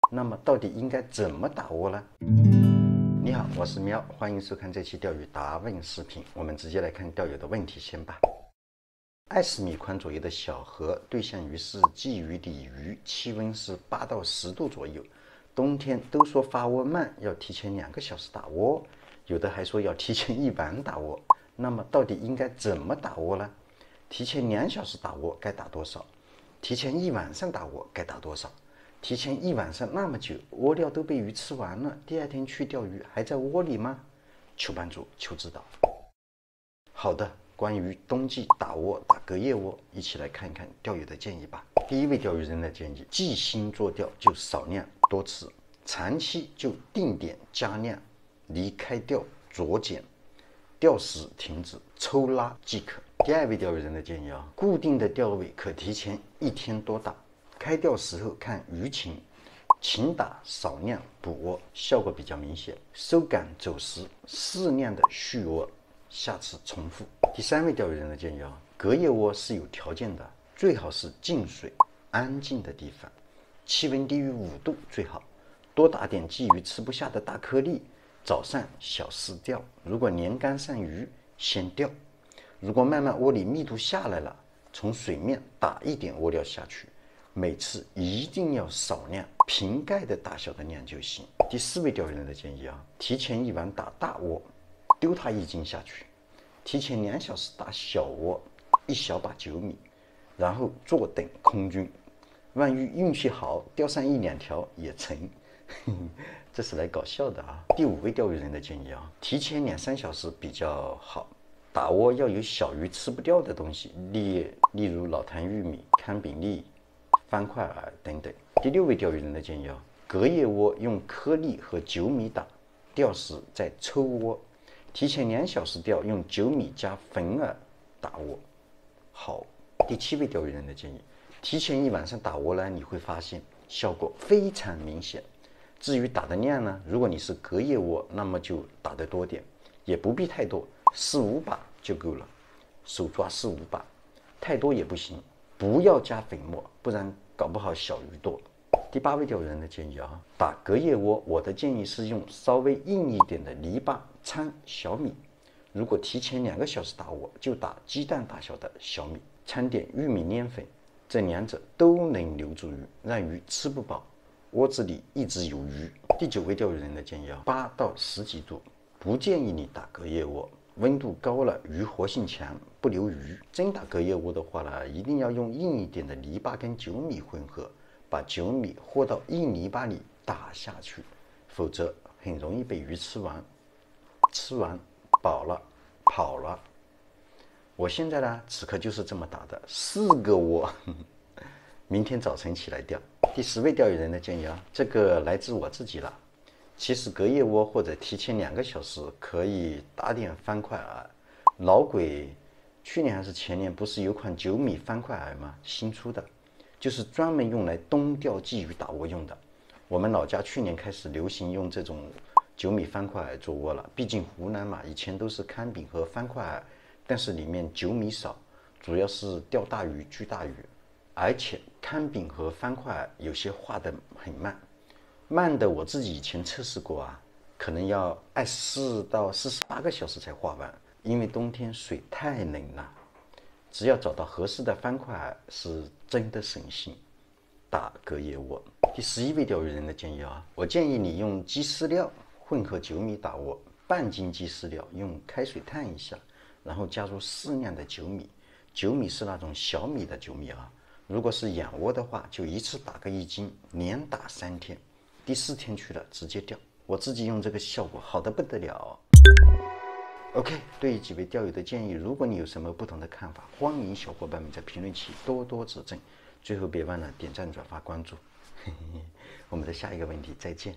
那么到底应该怎么打窝呢？你好，我是喵，欢迎收看这期钓鱼答问视频。我们直接来看钓友的问题先吧。20米宽左右的小河，对象鱼是鲫鱼、鲤鱼，气温是8到10度左右。冬天都说发窝慢，要提前2个小时打窝，有的还说要提前1晚打窝。那么到底应该怎么打窝呢？提前2小时打窝该打多少？提前1晚上打窝该打多少？提前1晚上那么久，窝料都被鱼吃完了，第2天去钓鱼还在窝里吗？求帮助，求指导。好的，关于冬季打窝、打隔夜窝，一起来看一看钓友的建议吧。第一位钓鱼人的建议：既新做钓就少量多次，长期就定点加量，离开钓酌减，钓时停止抽拉即可。第二位钓鱼人的建议固定的钓位可提前1天多打，开钓时候看鱼情，勤打少量补窝，效果比较明显。收杆走时适量的续窝，下次重复。第三位钓鱼人的建议隔夜窝是有条件的，最好是静水安静的地方，气温低于5度最好。多打点鲫鱼吃不下的大颗粒，早上小试钓。如果年竿上鱼，先钓。如果慢慢窝里密度下来了，从水面打一点窝料下去，每次一定要少量，瓶盖的大小的量就行。第四位钓鱼人的建议提前1晚打大窝，丢它1斤下去，提前2小时打小窝，1小把9米，然后坐等空军。万一运气好，钓上1、2条也成。这是来搞笑的第五位钓鱼人的建议提前2、3小时比较好。打窝要有小鱼吃不掉的东西，例如老坛玉米、康饼粒、方块饵等等。第六位钓鱼人的建议隔夜窝用颗粒和9米打，钓时再抽窝。提前2小时钓，用9米加粉饵打窝。好。第7位钓鱼人的建议，提前1晚上打窝呢，你会发现效果非常明显。至于打的量呢，如果你是隔夜窝，那么就打得多点，也不必太多，4、5把就够了。手抓4、5把，太多也不行，不要加粉末，不然搞不好小鱼多。第8位钓鱼人的建议打隔夜窝，我的建议是用稍微硬一点的篱笆掺小米。如果提前2个小时打窝，就打鸡蛋大小的小米，掺点玉米粘粉，这2者都能留住鱼，让鱼吃不饱，窝子里一直有鱼。第9位钓鱼人的建议8到10几度，不建议你打隔夜窝，温度高了鱼活性强，不留鱼。真打隔夜窝的话呢，一定要用硬一点的篱笆跟9米混合，把9米和到硬泥巴里打下去，否则很容易被鱼吃完，吃完饱了跑了。我现在呢，此刻就是这么打的，4个窝，明天早晨起来钓。第10位钓鱼人的建议这个来自我自己了。其实隔夜窝或者提前2个小时可以打点方块饵。老鬼去年还是前年不是有款9米方块饵吗？新出的，就是专门用来冬钓鲫鱼打窝用的。我们老家去年开始流行用这种9米方块饵做窝了，毕竟湖南嘛，以前都是康饼和方块饵，但是里面9米少，主要是钓大鱼、狙大鱼，而且康饼和方块饵有些化得很慢的我自己以前测试过可能要24到48个小时才化完，因为冬天水太冷了。只要找到合适的方块饵，是真的省心。打隔夜窝。第11位钓鱼人的建议我建议你用鸡饲料混合9米打窝，半斤鸡饲料用开水烫一下，然后加入适量的9米。9米是那种小米的9米如果是养窝的话，就一次打个1斤，连打3天，第4天去了直接钓。我自己用这个效果好得不得了。OK， 对于几位钓友的建议，如果你有什么不同的看法，欢迎小伙伴们在评论区多多指正。最后别忘了点赞、转发、关注。我们的下一个问题再见。